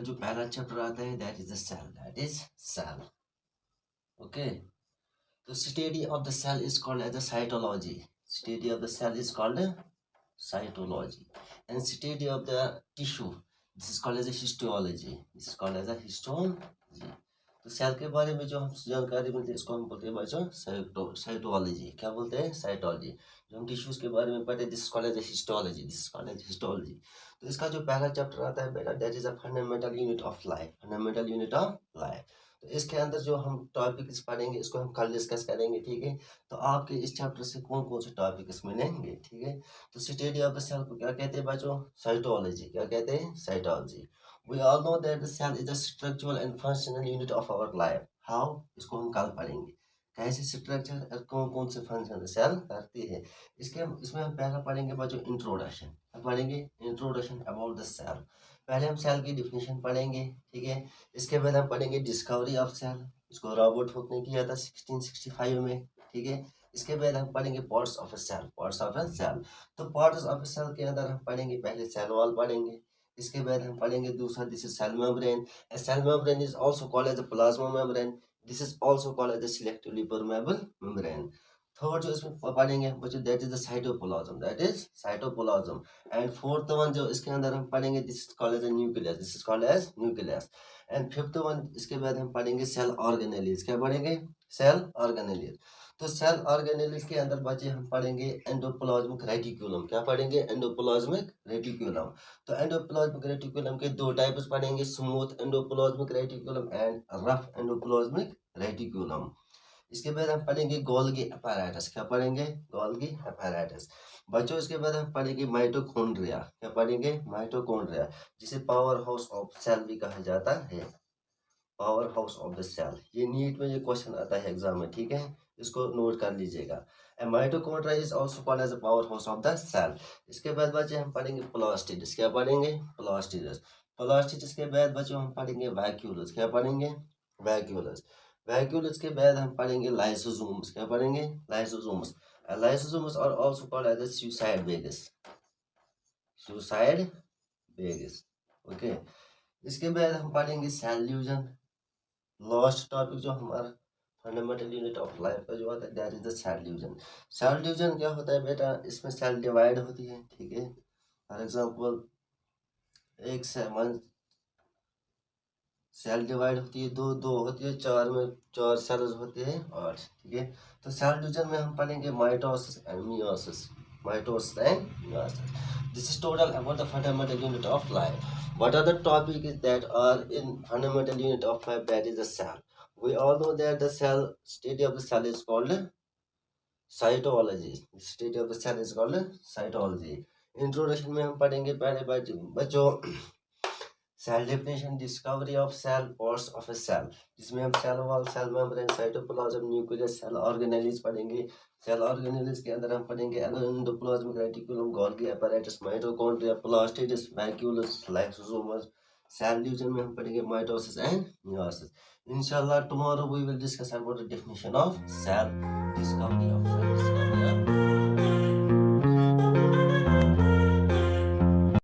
जो पहला चैप्टर आता है that is the cell, that is cell. Okay, तो study of the cell is called as the cytology, study of the cell is called cytology, and study of the tissue this is called as a histology, this is called as a histology. तो cell के बारे में जो हम जानकारी मिलती है इसको हम बोलते हैं बच्चों साइटोलॉजी। क्या बोलते हैं? साइटोलॉजी। जो हम टिश्यूज के बारे में पढ़ते this is called as histology, this is called as histology. तो इसका जो पहला चैप्टर आता है बेटा that is a fundamental unit of life, fundamental unit of life. तो इसके अंदर जो हम टॉपिक्स पढ़ेंगे इसको हम कल डिस्कस करेंगे, ठीक है। तो आपके इस चैप्टर से कौन कौन से टॉपिक्स मिलेंगे, ठीक है। तो स्टडी ऑफ द सेल को क्या कहते हैं बच्चों? साइटोलॉजी। क्या कहते हैं? Cytology. We all know that the cell is the structural and functional unit of our life. How? इसको हम कल पढ़ेंगे। कैसे स्ट्रक्चर और कौन कौन से फंक्शन सेल करती है। इसमें हम पहला पढ़ेंगे बच्चों इंट्रोडक्शन। क्या पढ़ेंगे? Introduction about the cell. पहले हम सेल की डिफिनेशन पढ़ेंगे, ठीक है। इसके बाद हम पढ़ेंगे डिस्कवरी ऑफ सेल, इसको रॉबर्ट हुक ने किया था 1665 में, ठीक है। इसके बाद हम पढ़ेंगे parts of a cell, parts of a cell. तो पार्ट्स ऑफ अ सेल के अंदर हम पढ़ेंगे पहले सेल वॉल पढ़ेंगे, इसके बाद हम पढ़ेंगे दूसरा this is cell membrane. A cell membrane is also called as a plasma membrane. This is also called as a selectively permeable membrane. Third जो इसमें पढ़ेंगे बच्चों that is the cytoplasm, that is cytoplasm. And fourth one जो इसके अंदर हम पढ़ेंगे this is called as a nucleus, this is called as nucleus. And fifth one इसके बाद हम पढ़ेंगे सेल ऑर्गेनेलिस। क्या पढ़ेंगे? Cell organelles. तो सेल ऑर्गेनेलिस के अंदर बच्चे हम पढ़ेंगे एंडोप्लाज्मिक रेटिकुलम। क्या पढ़ेंगे? Endoplasmic reticulum. तो एंडोप्लाज्मिक रेटिकुलम के दो टाइप्स पढ़ेंगे, smooth endoplasmic reticulum and rough endoplasmic reticulum. इसके बाद हम पढ़ेंगे गोल्गी अपैरेटस। क्या पढ़ेंगे? Golgi apparatus. बच्चों इसके बाद हम पढ़ेंगे माइटोकॉन्ड्रिया। क्या पढ़ेंगे? माइटोकॉन्ड्रिया, जिसे पावर हाउस ऑफ सेल भी कहा जाता है, powerhouse of the cell. ये नीट में ये क्वेश्चन आता है एग्जाम में, ठीक है, इसको नोट कर लीजिएगा। Mitochondria is also called as a powerhouse of the cell. इसके बाद बच्चे हम पढ़ेंगे प्लास्टिड्स। क्या पढ़ेंगे? प्लास्टिड्स। प्लास्टिड्स के बाद बच्चों हम पढ़ेंगे वैक्यूल्स। क्या पढ़ेंगे? वैक्यूल्स। वैक्यूल्स के बाद हम पढ़ेंगे लाइसोसोम्स। क्या पढ़ेंगे? Lysosomes. Lysosomes are also called as suicide bags, suicide bags. Okay, इसके बाद हम पढ़ेंगे सेल ल्यूजन। लास्ट टॉपिक जो हमारा फंडामेंटल यूनिट ऑफ लाइफ का जो आता है that is the cell inclusion. Cell inclusion क्या होता है बेटा? इसमें सेल डिवाइड होती है, ठीक है। फॉर एग्जांपल एक सेल डिवाइड होती है, दो दो होती है, चार में चार सेल्स होती है, आठ, ठीक है। तो सेल डिवीजन में हम पढ़ेंगे mitosis and meiosis, mitosis and meiosis. This is total about the fundamental unit of life. What are the topics that are in fundamental unit of life? That is the cell. We all know that the cell study of the cell is called cytology. Study of the cell is called cytology. Introduction में हम पढ़ेंगे पहले बच्चों cell definition, discovery of cell, parts of a cell, जिसमें हम cell wall, cell membrane, cytoplasm, nucleus, cell organelles पढ़ेंगे। Cell organelles के अंदर हम पढ़ेंगे endoplasmic reticulum, Golgi apparatus, mitochondria, plastids, vacuoles, lysosomes. Cell division में हम पढ़ेंगे माइटोसिस एंड मियोसिस। इंशाल्लाह tomorrow we will discuss about the definition of cell, discovery of cell.